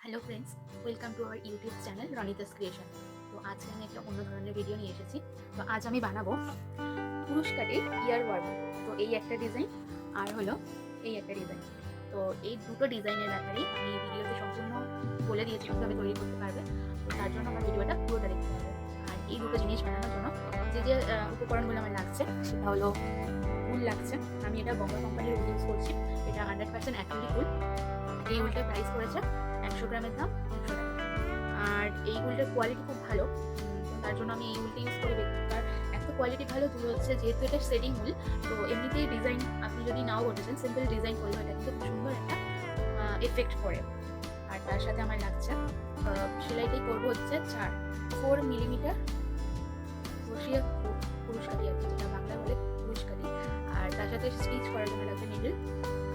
Hello friends, welcome to our YouTube channel Ronita's creation. তো আজকে আমি একটা অন্য ধরনের ভিডিও নিয়ে এসেছি। তো আজ আমি বানাবো পুরুষ কাটে ইয়ার ওয়ার্মার। তো এই একটা ডিজাইন আর হলো এই একটা ডিজাইন। তো এই দুটো ডিজাইনের ব্যাপারেই আমি ভিডিওতে সম্পূর্ণ বলে দিয়েছি কীভাবে তৈরি করতে পারবে। তো তার জন্য আমার ভিডিওটা পুরোটা দেখতে হবে। আর এই দুটো জিনিস বানানোর জন্য যে যে উপকরণগুলো আমার লাগছে সেটা হলো উল লাগছে। আমি এটা গঙ্গা কোম্পানির উল ইউজ করছি। এটা 100% অ্যাক্রিলিক উল। এই উলটার প্রাইস পড়েছে 100 গ্রামের দাম 100 টাকা। আর এই উলটার কোয়ালিটি খুব ভালো, তার জন্য আমি এই উলটা ইউজ করি। আর এত কোয়ালিটি ভালো দূর হচ্ছে, যেহেতু এটা শেডিং উল, তো এমনিতেই ডিজাইন আপনি যদি নাও করতে চান, সিম্পল ডিজাইন করলে এটা কিন্তু খুব সুন্দর একটা এফেক্ট করে। আর তার সাথে আমার লাগছে সেলাইটাই করবো হচ্ছে 4 মিলিমিটার বসিয়ে পুরুষকারি, আর কি যেটা বাংলা বলে পুরুষকারি। আর তার সাথে স্টিচ করার জন্য লাগছে নিডল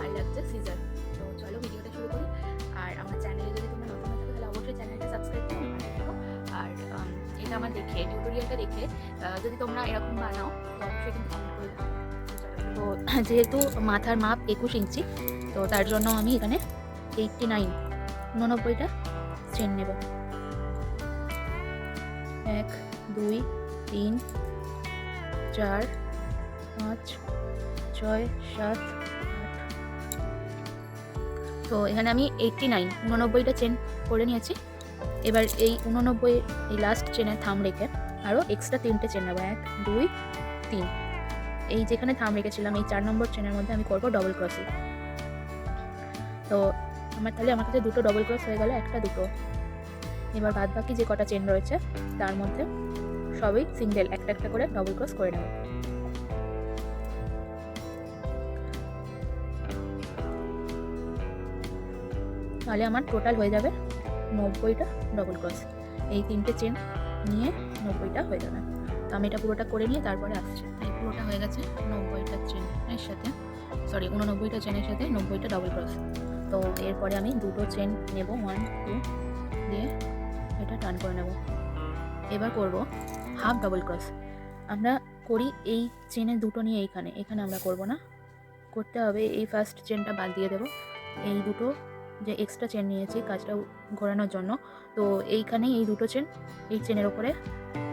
আর লাগছে সিজার। তো চলো ভিডিওটা শুরু করি। আর আমার চ্যানেলে যদি তোমরা নতুন হয়ে থাকো তাহলে অবশ্যই চ্যানেলটা সাবস্ক্রাইব করো, পাশে থাকো। আর এটা আমার দেখে টিউটোরিয়ালটা দেখে যদি তোমরা এরকম বানাও তো অবশ্যই কিন্তু কমেন্ট করে দাও। তো যেহেতু মাথার মাপ 21 ইঞ্চি, তো তার জন্য আমি এখানে 89টা চেন নেব। 1 2 3 4 5 6 7 8। তো এখানে আমি 89টা চেন করে নিয়েছি। এবার এই 89 এই লাস্ট চেনের থাম রেখে আরও এক্সট্রা 3টে চেন নেবো। 1 2 3। এই যেখানে থাম রেখেছিলাম এই 4 নম্বর চেনের মধ্যে আমি করবো ডবল ক্রসিং। তো আমার কাছে দুটো ডবল ক্রস হয়ে গেল, একটা দুটো। এবার বাদ বাকি যে কটা চেন রয়েছে তার মধ্যে সবই সিঙ্গেল একটা একটা করে ডবল ক্রস করে নেব। তাহলে আমার টোটাল হয়ে যাবে 90টা ডবল ক্রস। এই 3টে চেন নিয়ে 90টা হয়ে যাবে। তো আমি এটা পুরোটা করে নিয়ে তারপরে আসছি। এই পুরোটা হয়ে গেছে 90টা চেনের সাথে, 89টা চেনের সাথে 90টা ডবল ক্রস। তো এরপরে আমি দুটো চেন নেব, 1 2 দিয়ে এটা টার্ন করে নেব। এবার করব হাফ ডবল ক্রস। আমরা করি এই চেনে দুটো নিয়ে এখানে আমরা করব না, করতে হবে এই ফার্স্ট চেনটা বাদ দিয়ে দেব। এই দুটো যে এক্সট্রা চেন নিয়েছি কাজটা ঘোরানোর জন্য, তো এইখানেই এই দুটো চেন, এই চেনের ওপরে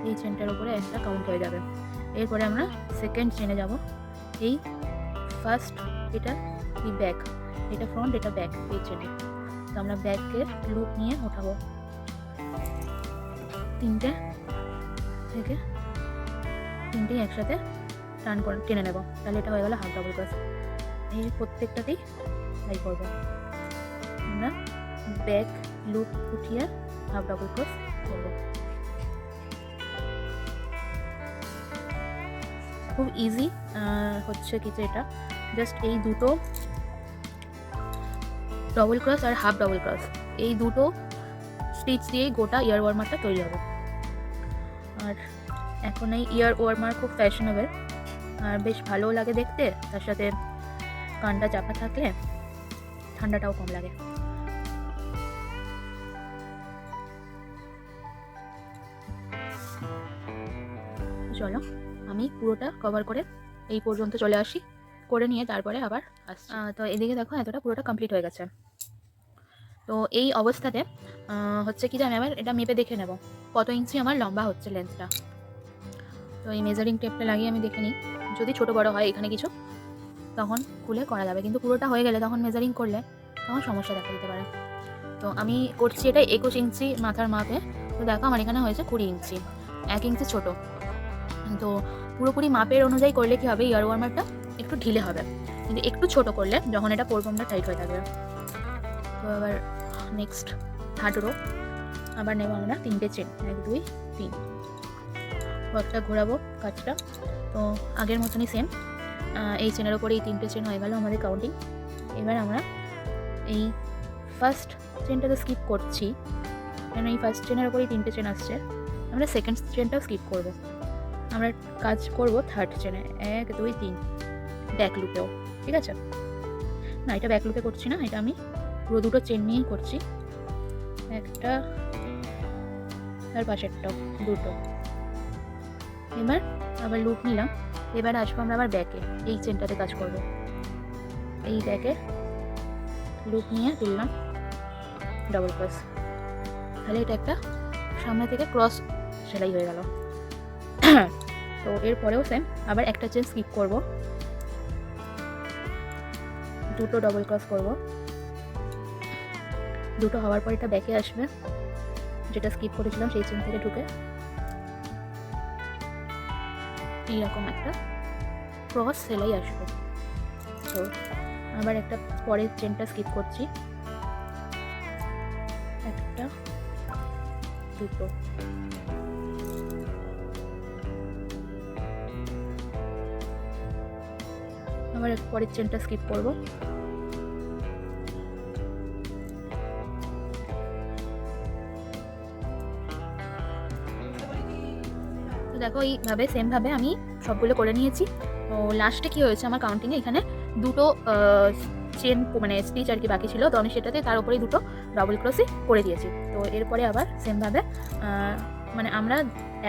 এই চেনটার ওপরে একটা কাউন্ট হয়ে যাবে। এরপরে আমরা সেকেন্ড চেনে যাব। এই ফার্স্ট এটা এই ব্যাক, এটা ফ্রন্ট এটা ব্যাক এই চেনে। তো আমরা ব্যাকের লুপ নিয়ে ওঠাবো 3টে থেকে 3টেই একসাথে টার্ন করে টেনে নেব। তাহলে এটা হয়ে গেল হাফ ডবল ক্রস। এই প্রত্যেকটাতেই তাই করবো, আমরা ব্যাক লুপ উঠিয়ে হাফ ডাবল ক্রস করব। খুব ইজি হচ্ছে কিছু, এটা জাস্ট এই দুটো ডবল ক্রস আর হাফ ডাবল ক্রস এই দুটো স্টিচ দিয়েই গোটা ইয়ার ওয়ার্মারটা তৈরি হবে। আর এখন এই ইয়ার ওয়ার্মার খুব ফ্যাশনেবল আর বেশ ভালোও লাগে দেখতে, তার সাথে কানটা চাপা থাকলে ঠান্ডাটাও কম লাগে। চলো আমি পুরোটা কভার করে এই পর্যন্ত চলে আসি, করে নিয়ে তারপরে আবার আসছি। তো এদিকে দেখো এতটা পুরোটা কমপ্লিট হয়ে গেছে। তো এই অবস্থাতে হচ্ছে কি যে আমি আবার এটা মেপে দেখে নেব কত ইঞ্চি আমার লম্বা হচ্ছে লেন্থটা। তো এই মেজারিং টেপটা লাগিয়ে আমি দেখে নিই, যদি ছোটো বড়ো হয় এখানে কিছু তখন খুলে করা যাবে, কিন্তু পুরোটা হয়ে গেলে তখন মেজারিং করলে তখন সমস্যা দেখা দিতে পারে। তো আমি করছি এটা 21 ইঞ্চি মাথার মাপে। তো দেখো আমার এখানে হয়েছে 20 ইঞ্চি, 1 ইঞ্চি ছোটো। তো পুরোপুরি মাপের অনুযায়ী করলে কি হবে, ইয়ার ওয়ার্মারটা একটু ঢিলে হবে, কিন্তু একটু ছোট করলে যখন এটা পরবো আমরা টাইট হয়ে থাকবে। তো আবার নেক্সট থার্ড রো আবার নেব আমরা 3টে চেন, 1 2 3। একটা ঘোরাবো কাজটা। তো আগের মতনই সেম, এই চেনের ওপরে এই 3টে চেন হয়ে গেল আমাদের কাউন্টিং। এবার আমরা এই ফার্স্ট চেনটাতে স্কিপ করছি, কারণ এই ফার্স্ট চেনের ওপরেই 3টে চেন আসছে। আমরা সেকেন্ড চেনটাও স্কিপ করবো, আমরা কাজ করব থার্ড চেনে 1 2 3 ব্যাক লুপেও, ঠিক আছে? না, এটা ব্যাক লুপে করছি না, এটা আমি পুরো দুটো চেন নিয়েই করছি, একটা আর পাশেরটাও দুটো। এবার আবার লুপ নিলাম। এবার আসবো আমরা আবার ব্যাকে, এই চেনটাতে কাজ করব। এই ব্যাকে লুপ নিয়ে তুললাম, ডবল ক্রস। তাহলে এটা একটা সামনে থেকে ক্রস সেলাই হয়ে গেল। তো এরপরেও সেম আবার একটা চেন স্কিপ করব, দুটো ডবল ক্রস করব, দুটো হওয়ার পর এটা ব্যাকে আসবে, যেটা স্কিপ করেছিলাম সেই চেন থেকে ঢুকে এইরকম একটা ক্রস সেলাই আসবে। তো আবার একটা পরের চেনটা স্কিপ করছি, একটা দুটো, আবার পরের চেনটা স্কিপ করব, তো দেখো এইভাবে সেমভাবে আমি সবগুলো করে নিয়েছি। তো লাস্টে কি হয়েছে আমার কাউন্টিংয়ে এখানে দুটো চেন মানে স্টিচ আর কি বাকি ছিল, তো আমি সেটাতে তার উপরেই দুটো ডবল ক্রসই করে দিয়েছি। তো এরপরে আবার সেমভাবে মানে আমরা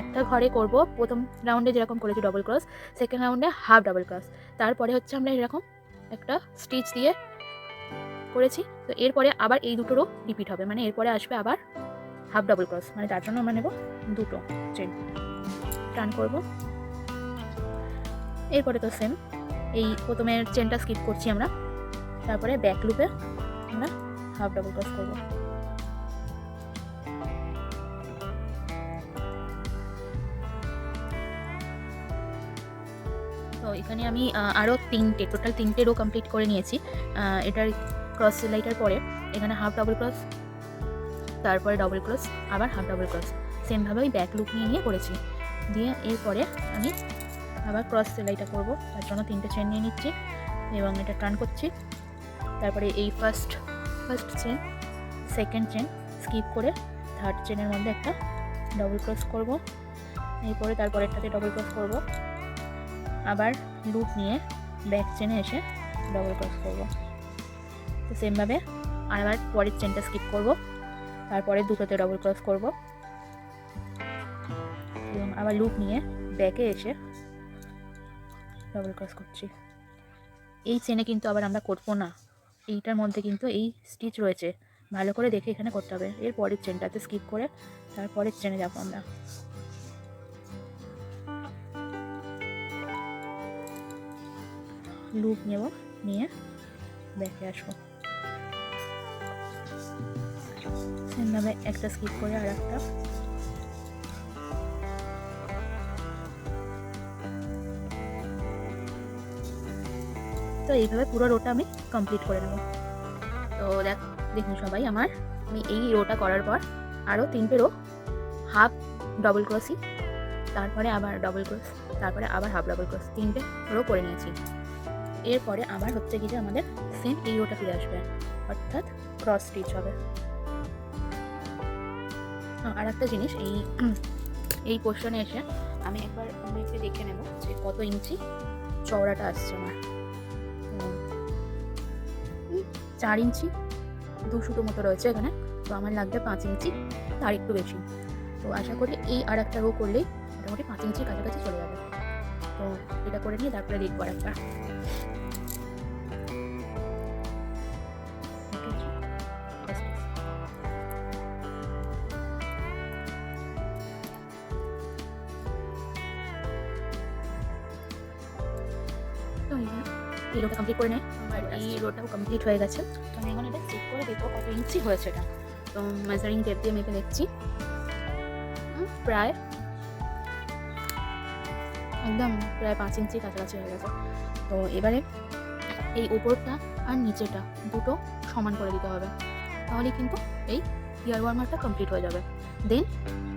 একটা ঘরে করব, প্রথম রাউন্ডে যেরকম করেছি ডবল ক্রস, সেকেন্ড রাউন্ডে হাফ ডবল ক্রস, তারপরে হচ্ছে আমরা এরকম একটা স্টিচ দিয়ে করেছি। তো এরপরে আবার এই দুটোরও রিপিট হবে, মানে এরপরে আসবে আবার হাফ ডবল ক্রস, মানে তার জন্য আমরা নেব দুটো চেন, টার্ন করব। এরপরে তো সেম এই প্রথমের চেনটা স্কিপ করছি আমরা, তারপরে ব্যাক লুপে আমরা হাফ ডাবল ক্রস করব। তো এখানে আমি আরও টোটাল তিনটে রো কমপ্লিট করে নিয়েছি। এটার ক্রস সেলাইটার পরে এখানে হাফ ডাবল ক্রস, তারপরে ডবল ক্রস, আবার হাফ ডাবল ক্রস, সেমভাবে ওই ব্যাক লুপ নিয়ে করেছি। দিয়ে এরপরে আমি আবার ক্রস সেলাইটা করব, তার জন্য তিনটে চেন নিয়ে নিচ্ছি এবং এটা টার্ন করছি। তারপরে এই first chain, second chain skip করে থার্ড চেনের মধ্যে একটা ডবল ক্রস করব, এরপরে তারপরেরটাতে ডবল ক্রস করব, আবার লুপ নিয়ে ব্যাক চেনে এসে ডবল ক্রস করব। তো সেমভাবে আবার পরের চেনটা স্কিপ করব, তারপরে দুটোতে ডবল ক্রস করব এবং আবার লুপ নিয়ে ব্যাকে এসে ডবল ক্রস করছি। এই চেনে কিন্তু আবার আমরা করবো না, এইটার মধ্যে কিন্তু এই স্টিচ রয়েছে, ভালো করে দেখে এখানে করতে হবে। এর পরের চেনটাতে স্কিপ করে তারপরের চেনে যাবো আমরা। লুপ নেব, নিয়ে ব্যাকে আসবো, সেমভাবে একটা স্কিপ করে আর একটা, তো এইভাবে পুরো রোটা আমি কমপ্লিট করে নেব। তো দেখুন সবাই, আমি এই রোটা করার পর আরও তিনটে রো হাফ ডবল ক্রসই, তারপরে আবার ডবল ক্রস, তারপরে আবার হাফ ডবল ক্রস, তিনটে রো করে নিয়েছি। এরপরে আবার হচ্ছে কি যে আমাদের সেম এই রোটা ফিরে আসবে, অর্থাৎ ক্রস স্টিচ হবে। আর একটা জিনিস, এই পোর্শনে এসে আমি একবার একটু দেখে নেব যে কত ইঞ্চি চওড়াটা আসছে আমার। 4 ইঞ্চি 2 সুতো মতো রয়েছে এখানে, তো আমার লাগবে 5 ইঞ্চি তার একটু বেশি। তো আশা করি এই আর একটা রো করলেই মোটামুটি 5 ইঞ্চির কাছাকাছি চলে যাবে। তো এটা করে নিয়ে তারপরে দেখবো আরেকবার। তো এই রোটা কমপ্লিট করে নেই, আমার এই রোটাও কমপ্লিট হয়ে গেছে। তো আমি এখন এটা চেক করে দেখবো কত ইঞ্চি হয়েছে এটা। তো মেজারিং টেপ দিয়ে মেপে দেখছি, প্রায় 5 ইঞ্চি কাছাকাছি হয়ে গেছে। তো এবারে এই উপরটা আর নিচেটা দুটো সমান করে দিতে হবে, তাহলে কিন্তু এই ইয়ার ওয়ার্মারটা কমপ্লিট হয়ে যাবে। দেন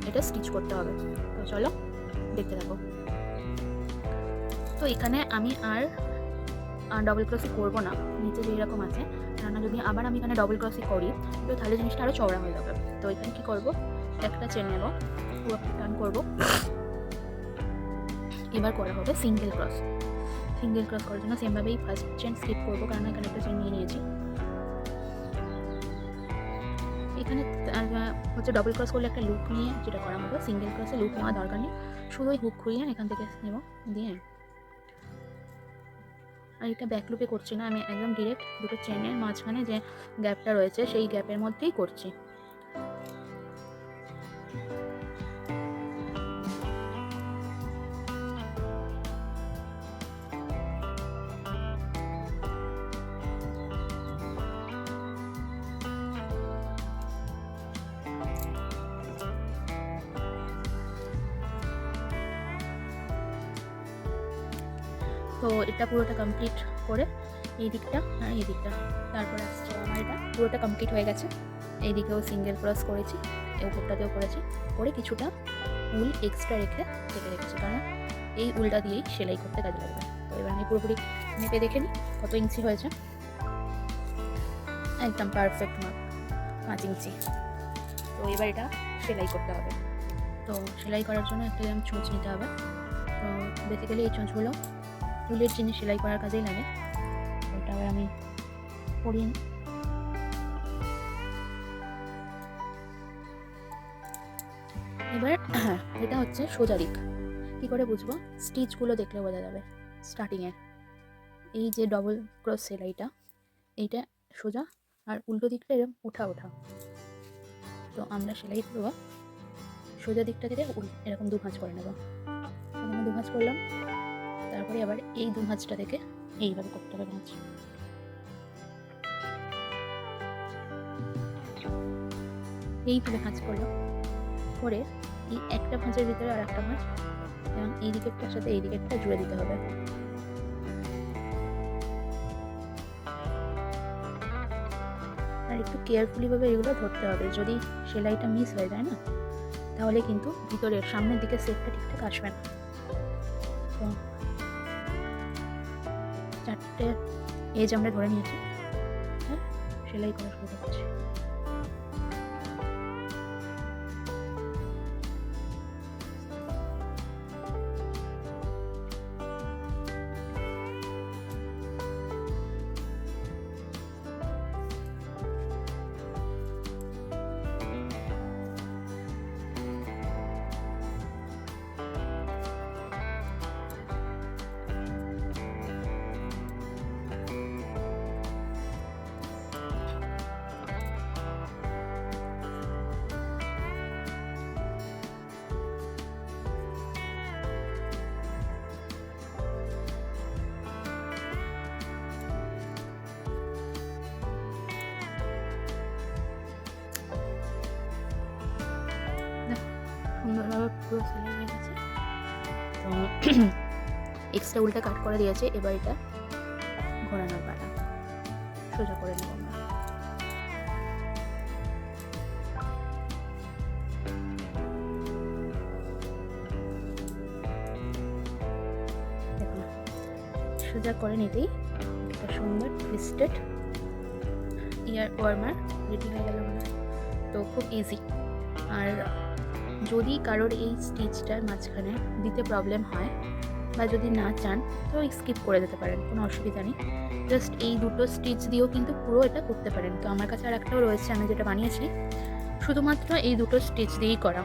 এটা স্টিচ করতে হবে। তো চলো দেখতে থাকো। তো এখানে আমি আর ডবল ক্রসই করবো না, নিচে যে এরকম আছে, কেননা যদি আবার আমি এখানে ডবল ক্রসই করি তো তাহলে জিনিসটা আরও চওড়া হয়ে যাবে। তো এখানে কী করবো, একটা চেন নেব, পুরো টার্ন করবো, এবার করা হবে সিঙ্গেল ক্রস। সিঙ্গেল ক্রস করার জন্য সেমভাবেই ফার্স্ট চেন স্কিপ করবো, কারণ এখানে একটা চেন নিয়ে নিয়েছি। এখানে হচ্ছে ডবল ক্রস করলে একটা লুপ নিয়ে যেটা করা হবে, সিঙ্গেল ক্রসে লুপ নেওয়া দরকার নেই, শুধু ওই হুক খুঁড়িয়ে এখান থেকে নেব, দিয়ে আর এটা ব্যাক লুপে করছি না, আমি একদম ডিরেক্ট দুটো চেনের মাঝখানে যে গ্যাপটা রয়েছে সেই গ্যাপের মধ্যেই করছি। তো এটা পুরোটা কমপ্লিট করে এই দিকটা আর এই দিকটা, তারপর আসছে আমার এটা পুরোটা কমপ্লিট হয়ে গেছে। এই দিকেও সিঙ্গেল ক্রস করেছি, এই উপরটাতেও করেছি, করে কিছুটা উল এক্সট্রা রেখে কেটে রেখেছি, কারণ এই উলটা দিয়েই সেলাই করতে কাজে লাগবে। তো এবার আমি পুরোপুরি মেপে দেখে নিই কত ইঞ্চি হয়েছে। একদম পারফেক্ট মাপ, 5 ইঞ্চি। তো এবার এটা সেলাই করতে হবে। তো সেলাই করার জন্য একটা চোঁচ নিতে হবে। তো বেসিক্যালি এই চোঁচগুলো উলের জিনিস সেলাই করার কাজেই লাগে। ওটা আবার আমি পরিয়ে নিই। এবার এটা হচ্ছে সোজা দিক। কী করে বুঝবো? স্টিচগুলো দেখলে বোঝা যাবে। স্টার্টিংয়ে এই যে ডবল ক্রস সেলাইটা, এইটা সোজা, আর উল্টো দিকটা এরকম ওঠা ওঠা। তো আমরা সেলাই করবো সোজা দিকটা থেকে এরকম 2 ভাঁজ করে নেব। প্রথমে 2 ভাঁজ করলাম, তারপরে আবার এই 2 ভাঁজটা থেকে এইভাবে করতে হবে ভাঁজ। এইভাবে ভাঁজ করলাম, করে এই একটা ভাঁজের ভিতরে আর একটা ভাঁজ, এবং এই দিকেরটার সাথে এই দিকেরটা জুড়ে দিতে হবে। আর একটু কেয়ারফুলিভাবে এগুলো ধরতে হবে, যদি সেলাইটা মিস হয়ে যায় না তাহলে কিন্তু ভিতরের সামনের দিকে সেটটা ঠিকঠাক আসবে না। তো 4টে এজ আমরা ধরে নিয়েছি, হ্যাঁ, সেলাই করা শুরু করছি। সুন্দরভাবে পুরো সেলাই হয়ে গেছে। তো এক্সট্রা উলটা কাট করে দিয়েছে, এবার এটা ঘোরানোর পালা, সোজা করে নেব আমরা। দেখুন সোজা করে নিতেই একটা সুন্দর টুইস্টেড ইয়ার ওয়ার্মার রেডি হয়ে গেল মনে হয়। তো খুব ইজি। আর যদি কারোর এই স্টিচটার মাঝখানে দিতে প্রবলেম হয় বা যদি না চান তো স্কিপ করে দিতে পারেন, কোনো অসুবিধা নেই। জাস্ট এই দুটো স্টিচ দিয়েও কিন্তু পুরো এটা করতে পারেন। তো আমার কাছে আর একটাও রয়েছে, আমি যেটা বানিয়েছি শুধুমাত্র এই দুটো স্টিচ দিয়েই করা।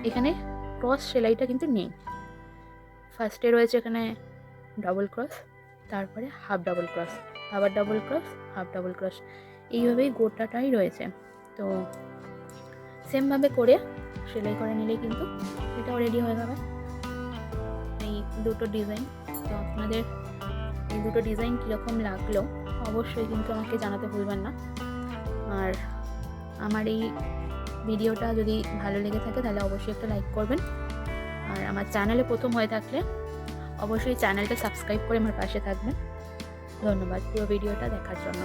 এখানে ক্রস সেলাইটা কিন্তু নেই। ফার্স্টে রয়েছে এখানে ডবল ক্রস, তারপরে হাফ ডাবল ক্রস, আবার double cross, half double cross, এইভাবেই গোটাটাই রয়েছে। তো সেমভাবে করে সেলাই করে নিলেই কিন্তু এটাও রেডি হয়ে যাবে। এই দুটো ডিজাইন, তো আপনাদের এই দুটো ডিজাইন কীরকম লাগলো অবশ্যই কিন্তু আমাকে জানাতে ভুলবেন না। আর আমার এই ভিডিওটা যদি ভালো লেগে থাকে তাহলে অবশ্যই একটা লাইক করবেন। আর আমার চ্যানেলে প্রথম হয়ে থাকলে অবশ্যই চ্যানেলটা সাবস্ক্রাইব করে আমার পাশে থাকবেন। ধন্যবাদ পুরো ভিডিওটা দেখার জন্য।